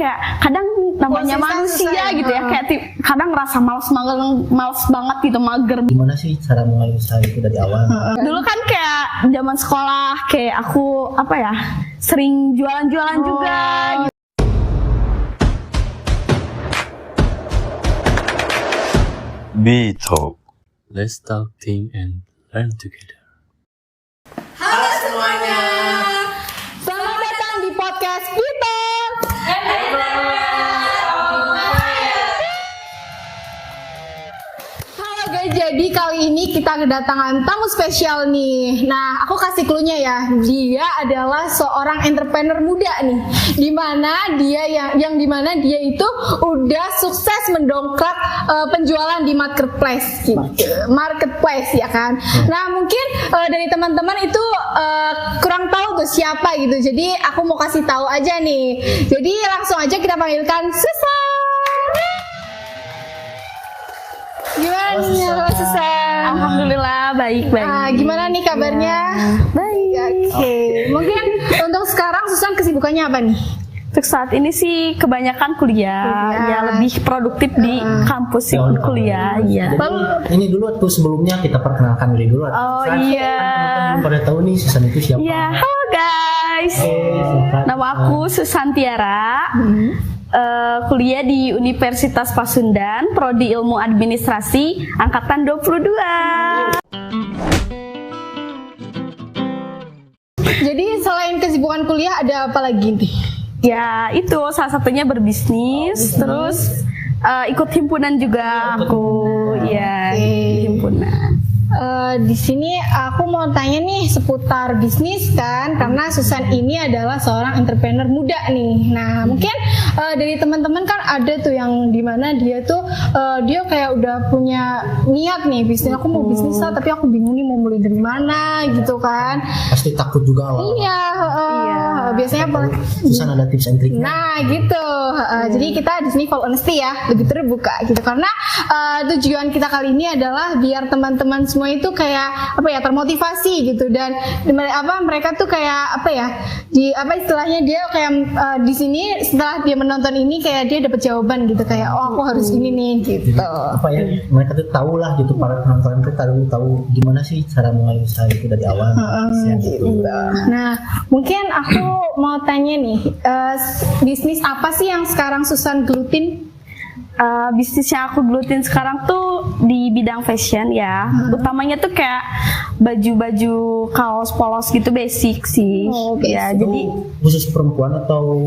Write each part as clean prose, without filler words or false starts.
kayak kadang namanya manusia gitu ya, kayak kadang ngerasa males banget gitu, mager. Gimana sih cara mulai usaha itu dari awal? Dulu kan kayak zaman sekolah kayak aku sering jualan-jualan juga gitu. B-Talk. Let's talk, think, and learn together. Halo semuanya. Selamat datang di podcast kita. Halo guys, jadi kali ini kita kedatangan tamu spesial nih. Nah, aku kasih clue-nya ya. Dia adalah seorang entrepreneur muda nih. Dimana dia dimana dia itu udah sukses mendongkrak penjualan di marketplace gitu. Marketplace ya kan. Nah, mungkin dari teman-teman itu kurang tahu tuh siapa gitu. Jadi aku mau kasih tahu aja nih. Jadi langsung aja kita panggilkan Susan. Gimana nih Susan? Alhamdulillah baik. Gimana nih kabarnya? Baik. Oke. Mungkin untuk sekarang Susan kesibukannya apa nih? Untuk saat ini sih kebanyakan kuliah. Ya lebih produktif di kampus sih kuliah. Iya. Jadi ini dulu tuh sebelumnya kita perkenalkan diri dulu. Oh Susan, iya. Kan pada tahu nih Susan itu siapa? Ya, halo guys. Nama aku Susan Tiara. Kuliah di Universitas Pasundan, Prodi Ilmu Administrasi, angkatan 22. Jadi selain kesibukan kuliah ada apa lagi nih? Ya itu salah satunya berbisnis, terus ikut himpunan juga aku, ya himpunan. Di sini aku mau tanya nih seputar bisnis kan, karena Susan ini adalah seorang entrepreneur muda nih. Nah mungkin dari teman-teman kan ada tuh yang dimana dia tuh dia kayak udah punya niat nih bisnis, aku mau bisnis lah tapi aku bingung nih mau mulai dari mana gitu kan. Pasti takut juga awal. Iya. Biasanya apa? Susan ada tips and triknya. Nah gitu. Jadi kita di sini full honesty ya, lebih terbuka gitu. Karena tujuan kita kali ini adalah biar teman-teman semua itu kayak termotivasi gitu, dan mereka tuh kayak istilahnya dia kayak di sini setelah dia menonton ini kayak dia dapat jawaban gitu, kayak aku harus ini nih gitu. Jadi mereka tuh tahu lah gitu, para penonton itu tahu gimana sih cara mulai usaha itu dari awal. Gitu. Nah mungkin aku mau tanya nih, bisnis apa sih yang sekarang Susan gelutin? Bisnis yang aku gelutin sekarang tuh di bidang fashion ya. Utamanya tuh kayak baju-baju kaos polos gitu, basic sih. Ya, jadi khusus perempuan atau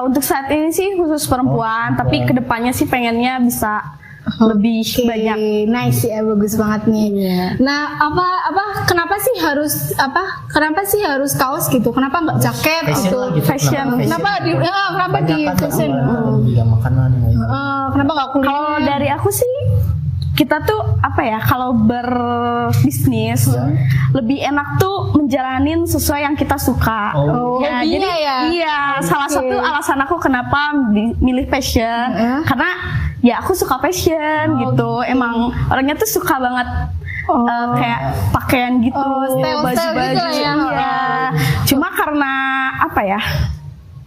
untuk saat ini sih khusus perempuan, tapi kedepannya sih pengennya bisa lebih banyak. Nice ya, bagus banget nih. Nah, kenapa sih harus kaos gitu? Kenapa nggak jaket gitu? Fashion. Kenapa di fashion? Bidang makanan. Kenapa nggak kuliah? Kalau dari aku sih, kita tuh kalau berbisnis lebih enak tuh menjalanin sesuai yang kita suka. Salah satu alasan aku kenapa milih fashion, karena ya aku suka fashion gitu. Emang orangnya tuh suka banget kayak pakaian gitu, baju-baju gitu ya. Cuma karena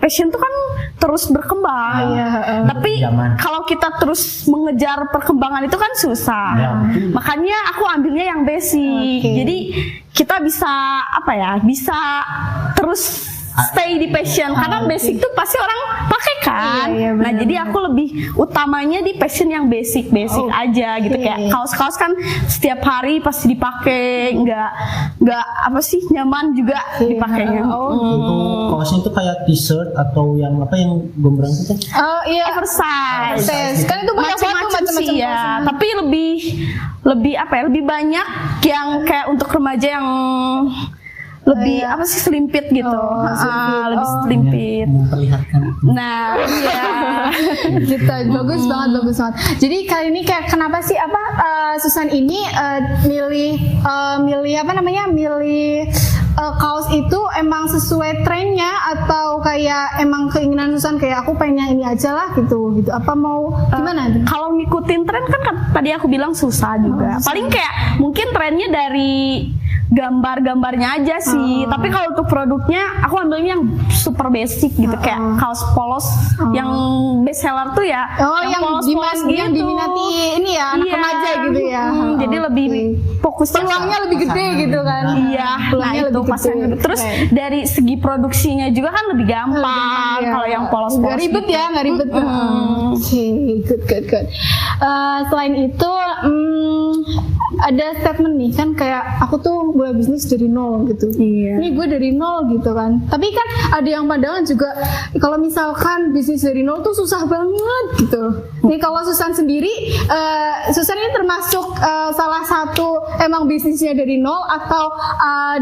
fashion tuh kan terus berkembang, tapi kalau kita terus mengejar perkembangan itu kan susah. Makanya aku ambilnya yang basic. Jadi kita bisa bisa terus stay di fashion, karena basic tuh pasti orang pakai kan. Nah jadi aku lebih utamanya di fashion yang basic aja gitu, kayak kaos-kaos kan setiap hari pasti dipakai, nggak nyaman juga dipakainya. Untuk kaosnya itu kayak t-shirt atau yang gombrang itu? Oversize. Kan itu banyak macam-macam sih ya. Tapi lebih banyak yang kayak untuk remaja yang lebih selimpit gitu. Lebih selimpit. Memperlihatkan. Nah, gitu. Bagus banget. Jadi kali ini kayak kenapa sih Susan ini milih kaos itu emang sesuai trennya, atau kayak emang keinginan Susan kayak aku pengen ini aja lah gitu. Apa mau gimana? Kalau ngikutin tren kan tadi aku bilang susah juga. Paling kayak mungkin trennya gambar-gambarnya aja sih. Tapi kalau untuk produknya aku ambilnya yang super basic gitu, kayak kaos polos yang best seller tuh ya. Yang diminati ini ya anak remaja gitu ya. Jadi lebih fokusnya peluangnya lebih gede gitu kan. Iya, nah itu pasarnya. Terus dari segi produksinya juga kan lebih gampang kalau yang polos-polos. Nggak ribet ya, nggak ribet. Oke, good. Selain itu, ada statement nih kan kayak aku tuh mulai bisnis dari nol gitu. Ini gue dari nol gitu kan. Tapi kan ada yang pandangan juga kalau misalkan bisnis dari nol tuh susah banget gitu. Nih kalau Susan sendiri, Susan ini termasuk salah satu emang bisnisnya dari nol atau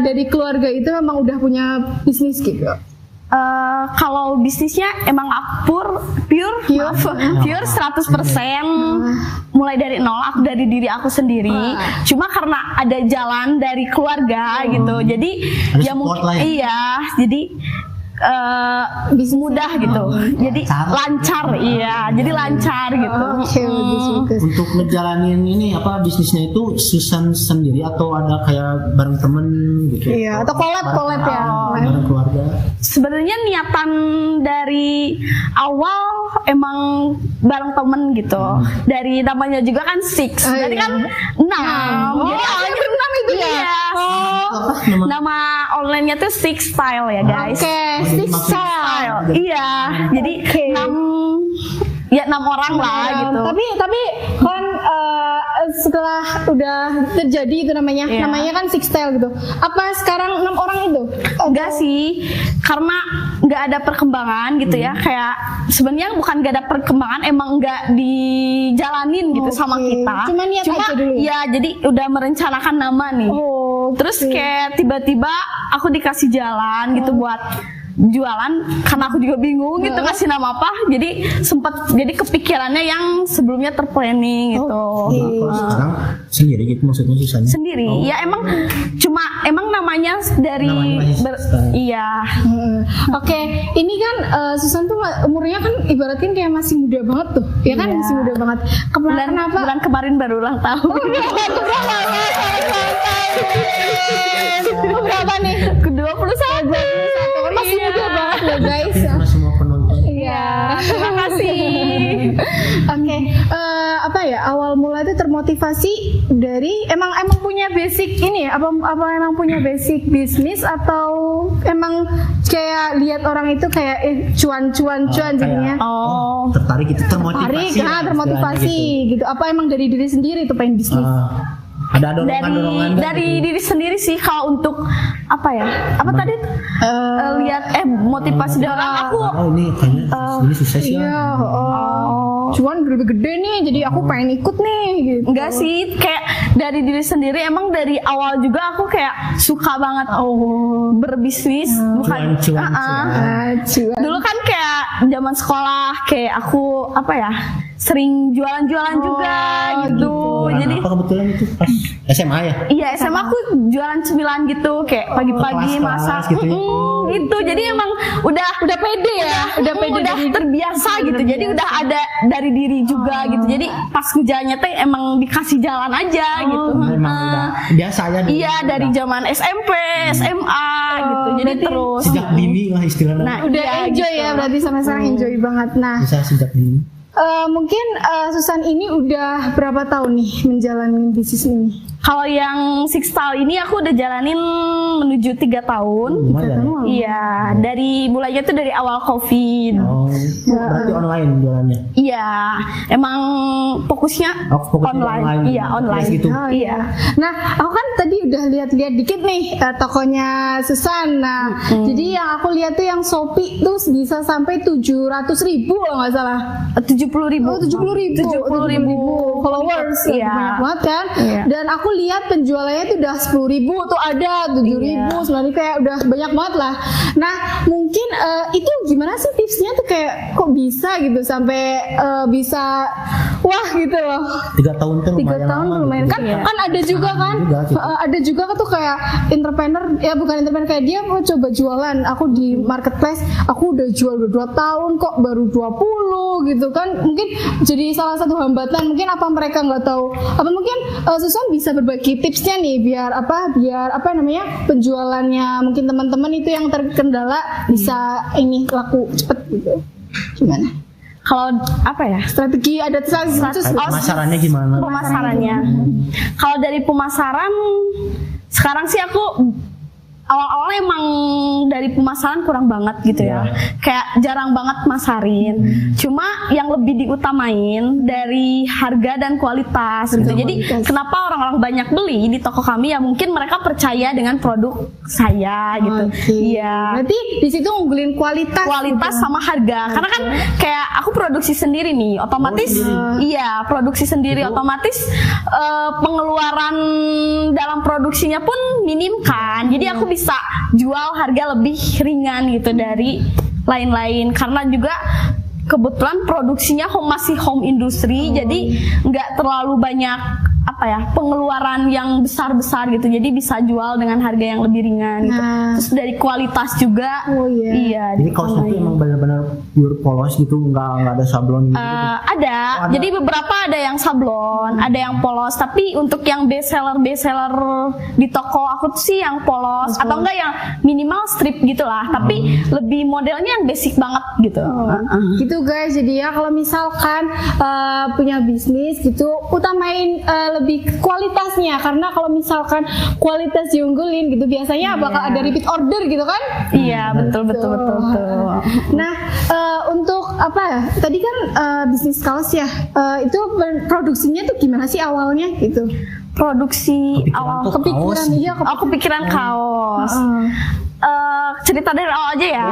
dari keluarga itu memang udah punya bisnis gitu? Kalau bisnisnya emang pure 100% mulai dari nol, aku dari diri aku sendiri. Cuma karena ada jalan dari keluarga gitu, jadi ya mungkin jadi mudah gitu, jadi lancar, jadi lancar gitu. Untuk ngejalanin ini bisnisnya itu Susan sendiri atau ada kayak bareng temen gitu? Iya, atau collab ya? Bareng keluarga. Sebenarnya niatan dari awal emang bareng temen gitu. Dari namanya juga kan Six, berarti kan 6. Jadi awalnya 6 itu ya. Nama online-nya tuh Six Style ya guys. Six Style. Iya, jadi 6 orang lah gitu. Tapi kan setelah udah terjadi itu namanya kan Six Style gitu. Apa sekarang 6 orang itu? Enggak sih, karena nggak ada perkembangan gitu ya. Kayak sebenarnya bukan nggak ada perkembangan, emang nggak dijalanin gitu sama kita. Cuma niat aja dulu. Ya, jadi udah merencanakan nama nih. Terus kayak tiba-tiba aku dikasih jalan gitu buat jualan, karena aku juga bingung gitu kasih nama apa, jadi kepikirannya yang sebelumnya terplanning gitu. Sekarang sendiri gitu maksudnya Susannya? Sendiri, ya emang namanya dari Oke, ini kan Susan tuh umurnya kan ibaratnya kayak masih muda banget tuh, ya kan masih muda banget. Bulan kemarin baru ulang tahun. Berapa nih? Ke-21. Masih muda banget loh guys. Semua penonton. Iya. Terima kasih. Oke, awal mula itu termotivasi dari emang punya basic ini ya? Apa emang punya basic bisnis atau emang kayak lihat orang itu kayak cuan jadinya? Tertarik itu termotivasi gitu. Apa emang dari diri sendiri tuh pengen bisnis? Ada dorongan dari diri sendiri sih. Kalau untuk tadi motivasi dari orang aku ini kayaknya ini sukses ya. Cuan gede-gede nih, jadi aku pengen ikut nih gitu. Enggak sih, kayak dari diri sendiri. Emang dari awal juga aku kayak suka banget berbisnis. Bukan cuan. Dulu kan kayak zaman sekolah kayak aku sering jualan-jualan juga gitu. Jadi apa kebetulan itu pas SMA ya? Iya, SMA aku jualan cemilan gitu, kayak pagi-pagi masak gitu. Gitu. Jadi emang udah pede ya, udah terbiasa gitu. Jadi udah ada dari diri juga gitu. Jadi pas kerjanya teh emang dikasih jalan aja gitu. Memang udah biasa ya. Iya, dari zaman SMP, SMA gitu. Jadi terus sejak dini lah istilahnya. Nah, udah enjoy ya, berarti sampai sekarang enjoy banget. Nah, bisa sejak dini. Mungkin Susan ini udah berapa tahun nih menjalani bisnis ini? Kalau yang Six Style ini aku udah jalanin menuju 3 tahun. Iya, dari mulainya tuh dari awal COVID. Berarti online jualannya? Iya, emang fokusnya online. Iya, online. Gitu. Iya. Nah, aku kan tadi udah lihat-lihat dikit nih tokonya Susan. Nah, jadi yang aku lihat tuh yang Shopee tuh bisa sampai 700.000 kalau nggak salah. 70.000 followers. Iya. Banyak banget kan? Iya. Dan aku lihat penjualannya tuh udah 10.000 tuh ada 7.000, 9.000 kayak udah banyak banget lah. Nah, mungkin itu gimana sih tipsnya tuh kayak kok bisa gitu sampai bisa wah gitu loh. 3 tahun tuh 3 tahun lumayan gitu. kan ada juga kan ada juga tuh kayak entrepreneur ya, bukan entrepreneur, kayak dia mau coba jualan, aku di marketplace aku udah jual 2 tahun kok baru 20 gitu kan, mungkin jadi salah satu hambatan. Mungkin apa mereka nggak tahu, apa mungkin Susan bisa berbagi tipsnya nih biar apa namanya penjualannya mungkin teman-teman itu yang terkendala bisa ini laku cepet gitu. Gimana? Kalau apa ya? Strategi ada Pemasarannya gimana? Pemasarannya. Kalau dari pemasaran sekarang sih aku awal-awal emang dari pemasaran kurang banget gitu ya. Kayak jarang banget masarin. Cuma yang lebih diutamain dari harga dan kualitas gitu. Jadi kenapa orang-orang banyak beli di toko kami ya mungkin mereka percaya dengan produk saya gitu. Iya. Berarti di situ ngunggulin kualitas gitu. Sama harga. Karena kan kayak aku produksi sendiri nih, otomatis iya, produksi sendiri otomatis pengeluaran dalam produksinya pun minim kan. Jadi aku bisa jual harga lebih ringan gitu dari lain-lain karena juga kebetulan produksinya masih home industry jadi nggak terlalu banyak pengeluaran yang besar-besar gitu jadi bisa jual dengan harga yang lebih ringan gitu. Terus dari kualitas juga iya. Jadi kaos itu emang benar-benar pure polos gitu, nggak ada sablon gitu. Ada. Jadi beberapa ada yang sablon, ada yang polos. Tapi untuk yang best seller di toko aku tuh sih yang polos atau enggak yang minimal strip gitulah. Tapi lebih modelnya yang basic banget gitu. Gitu guys. Jadi ya kalau misalkan punya bisnis gitu, utamain lebih kualitasnya karena kalau misalkan kualitas diunggulin gitu biasanya bakal ada repeat order gitu kan? Iya betul. Nah untuk apa? Tadi kan bisnis kaos ya, itu produksinya tuh gimana sih awalnya gitu? Produksi awal kepikiran kaos. Cerita dari awal aja ya.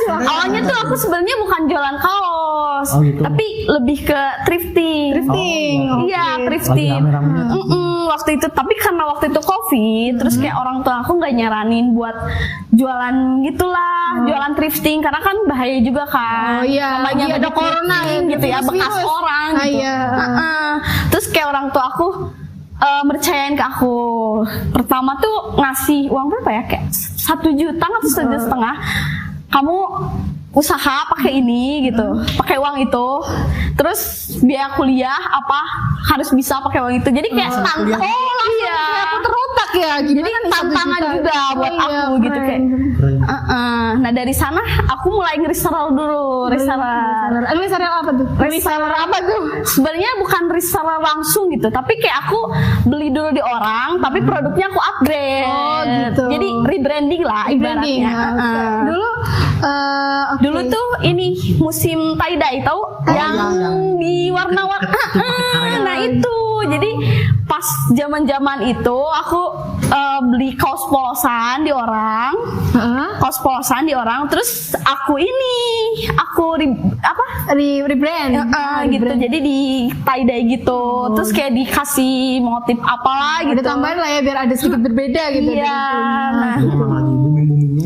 Awalnya tuh aku sebenarnya bukan jualan kaos, tapi lebih ke thrifting. Iya, thrifting. Waktu itu, tapi karena waktu itu COVID, terus kayak orang tua aku nggak nyaranin buat jualan gitulah, jualan thrifting karena kan bahaya juga kan. Lagi ada corona gitu ya, bekas orang gitu. Terus kayak orang tua aku percayain ke aku. Pertama tuh ngasih uang berapa ya? Kayak 1 juta atau 1,5 juta. Kamu usaha pakai ini gitu, pakai uang itu. Terus biaya kuliah harus bisa pakai uang itu. Jadi kayak tantangan. Aku terotak ya. Jadi tantangan juga buat aku gitu kayak. Nah dari sana aku mulai nge-reseller dulu. Reseller apa tuh? Reseller apa tuh? Sebenarnya bukan reseller langsung gitu, tapi kayak aku beli dulu di orang, tapi produknya aku upgrade. Gitu. Jadi rebranding lah ibaratnya. Dulu tuh ini musim tie-dye tahu yang di warna-warna. Nah itu. Jadi pas zaman-zaman itu aku beli kaos polosan di orang. Terus aku rebrand gitu. Jadi di tie-dye gitu. Terus kayak dikasih motif apalah gitu. Ada tambahan lah ya biar ada sedikit berbeda gitu. Iya.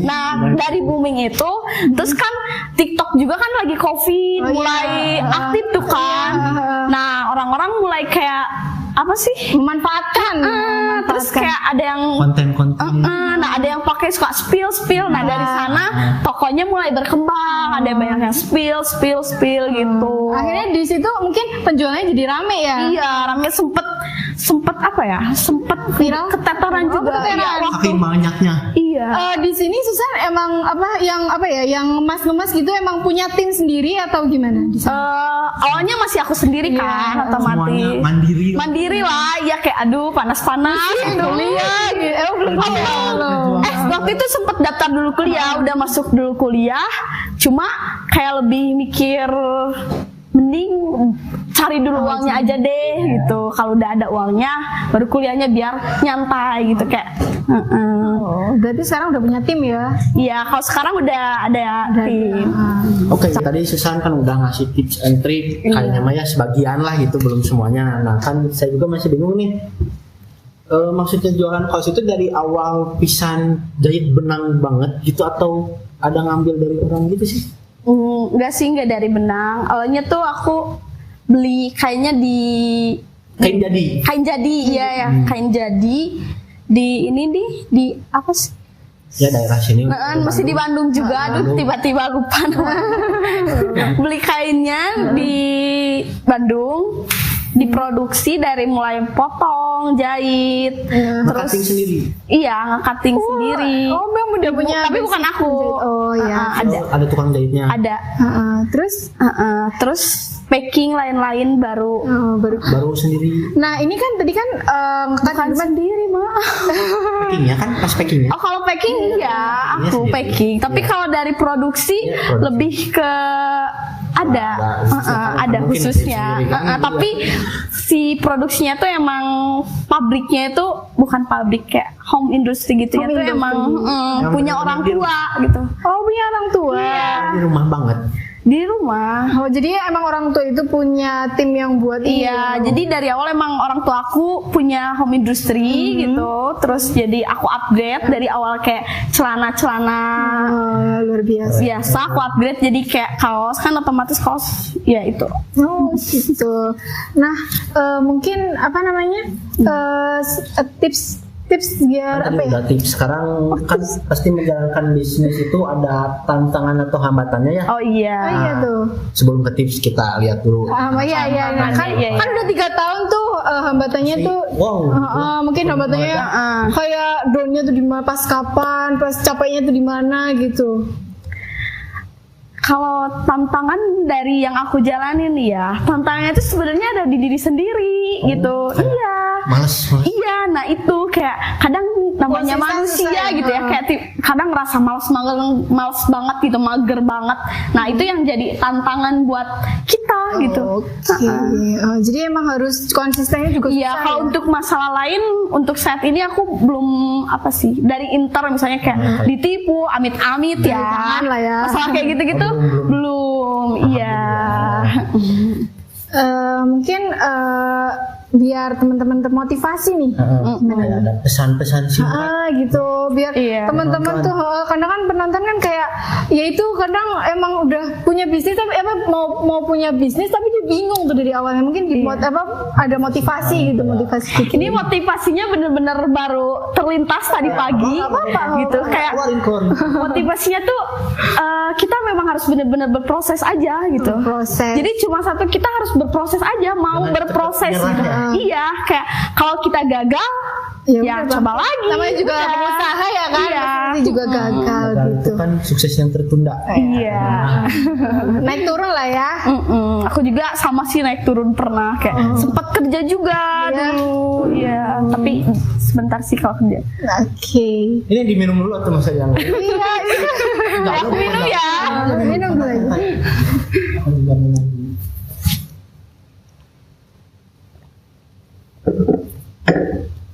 Nah dari booming itu, terus kan TikTok juga kan lagi COVID, mulai aktif tuh kan. Nah orang-orang mulai kayak memanfaatkan. Terus kayak ada yang konten-konten. Nah ada yang pakai suka spill. Nah dari sana tokonya mulai berkembang. Ada banyak yang spill gitu. Akhirnya di situ mungkin penjualannya jadi rame ya. Iya rame sempet viral, keteteran juga. Saking banyaknya. Iya. Di sini Susan emang yang ngemas gitu emang punya tim sendiri atau gimana? Awalnya masih aku sendiri kan, otomatis. Semuanya mandiri lah, ya kayak panas-panas kuliah gitu. Waktu itu sempet daftar dulu kuliah, udah masuk dulu kuliah, cuma kayak lebih mikir mending cari dulu uangnya aja deh gitu. Kalau udah ada uangnya baru kuliahnya biar nyantai gitu kayak. Berarti sekarang udah punya tim ya? Iya, kalau sekarang udah ada tim. Oke, tadi Susan kan udah ngasih tips and trick, kayaknya Maya sebagian lah gitu, belum semuanya. Nah kan saya juga masih bingung nih. Maksudnya jualan kaos itu dari awal pisan jahit benang banget gitu atau ada ngambil dari orang gitu sih? Enggak dari benang. Awalnya tuh aku beli kayaknya di kain jadi. Kain jadi, iya ya, kain jadi di ini di apa sih? Ya daerah sini. Masih di Bandung juga. Aduh, tiba-tiba lupa beli kainnya di Bandung, diproduksi dari mulai potong, jahit, terus Cutting sendiri. iya ngekating sendiri. Oh, Bang udah punya tapi bukan basic aku. jahit. Oh ya. Ada. Ada tukang jahitnya. Ada. Terus packing lain-lain baru. Baru sendiri. Nah ini kan tadi kan Bukan sendiri mah. Packingnya kan pas packingnya. Oh kalau packing iya aku sendiri. packing. Tapi kalau dari produksi Iya, produksi. lebih ke ada ada Mungkin khususnya. sendiri kan. Tapi si produksinya tuh emang pabriknya itu bukan pabrik kayak home industry gitu ya. Home Tuh emang Yang punya benar-benar orang di tua gitu. Oh punya orang tua. Di rumah banget. Di rumah. Oh jadi emang orang tua itu punya tim yang buat ini. Iya, jadi dari awal emang orang tua aku punya home industry gitu, terus jadi aku upgrade dari awal kayak celana-celana Luar biasa. biasa, aku upgrade jadi kayak kaos, kan otomatis kaos, ya itu. Oh gitu. Nah mungkin apa namanya tips biar Tadi apa ya? udah tips. Sekarang kan pasti menjalankan bisnis itu ada tantangan atau hambatannya ya. Oh iya. Oh iya tuh. Sebelum ke tips kita lihat dulu. Iya. Nah, kan, Iya. kan udah 3 tahun tuh hambatannya tuh. Wow. Mungkin hambatannya kayak drone-nya tuh di mana, pas kapan, pas capeknya tuh di mana gitu. Kalau tantangan dari yang aku jalanin ya, tantangannya itu sebenarnya ada di diri sendiri gitu. Iya. Males. Iya, nah itu kayak kadang namanya Konsisten manusia susah, gitu ya, kayak kadang ngerasa males banget gitu, mager banget. Nah itu yang jadi tantangan buat kita gitu. Oke. Jadi emang harus konsistennya juga Iya, susah kalau ya? untuk masalah lain, untuk saat ini aku belum apa sih dari inter misalnya kayak ditipu, amit-amit ya. jangan lah ya. Masalah kayak gitu-gitu belum. Iya. Mungkin biar teman-teman termotivasi nih. Kayak ada pesan-pesan singkat. Gitu biar Iya. teman-teman tuh kadang kan penonton kan kayak ya itu kadang emang udah punya bisnis tapi mau punya bisnis tapi dia bingung tuh dari awalnya mungkin ada motivasi gitu motivasi dikit. Ini motivasinya bener-bener baru terlintas tadi pagi gitu kayak Keluarin. motivasinya tuh kita memang harus bener-bener berproses aja gitu. Proses. Jadi cuma satu, kita harus berproses aja, mau Jangan berproses cepet gitu. nyerah Iya, kayak kalau kita gagal Ya ya udah, coba lagi. namanya juga Udah. pengusaha ya kan Iya. pasti juga gagal Gagal gitu itu kan sukses yang tertunda. Iya. naik turun lah ya. Aku juga sama sih naik turun pernah kayak sempat kerja juga Iya. dulu. Iya, tapi sebentar sih kalau kerja. Oke. Ini diminum dulu atau masa yang Iya. Aku minum ya. Minum dulu aja.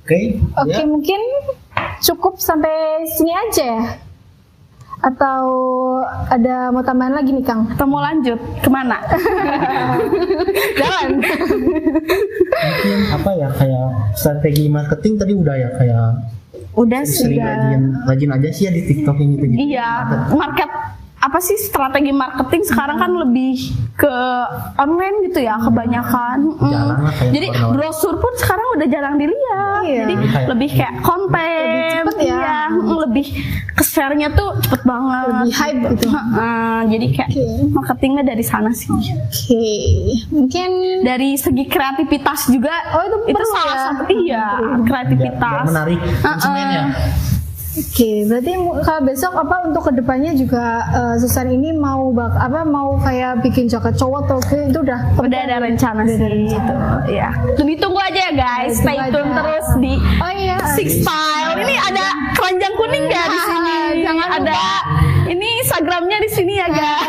Oke. Oke, mungkin cukup sampai sini aja ya. Atau ada mau tambahan lagi nih Kang? Atau mau lanjut kemana? Jalan. Mungkin apa ya kayak strategi marketing tadi udah ya kayak Udah sih. sering rajin aja sih ya di TikTok yang gitu. Iya, market apa sih strategi marketing sekarang kan lebih ke online gitu ya kebanyakan. Jarang lah kayak Jadi online. brosur pun sekarang udah jarang dilihat. Iya. Jadi lebih kayak konten, Lebih cepet ya. iya, lebih ke share-nya tuh cepet banget. Lebih hype gitu. Jadi kayak marketingnya dari sana sih. Oke. Mungkin Dari segi kreativitas juga, itu perlu salah ya. satu iya kreativitas. Biar menarik konsumen ya. Oke, berarti kalau besok apa untuk kedepannya juga Susan ini mau mau kayak bikin jaket cowok atau itu udah Udah ada rencana sih itu. Ya. Ditunggu aja ya guys. Stay Tunggu tune aja. terus di Oh iya. Six Style. Ini ada keranjang kuning nggak di sini? Jangan ada. Ini Instagramnya di sini ya guys.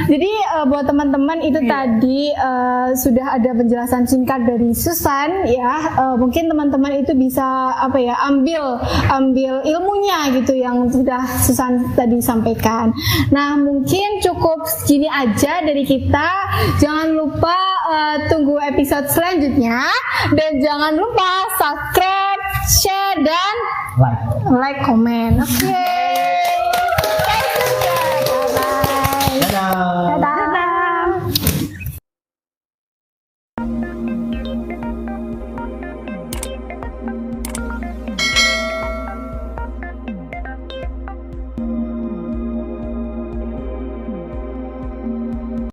Jadi buat teman-teman itu tadi sudah ada penjelasan singkat dari Susan ya. Mungkin teman-teman itu bisa ambil ilmunya gitu yang sudah Susan tadi sampaikan. Nah, mungkin cukup segini aja dari kita. Jangan lupa tunggu episode selanjutnya dan jangan lupa subscribe, share dan like, comment. Oke.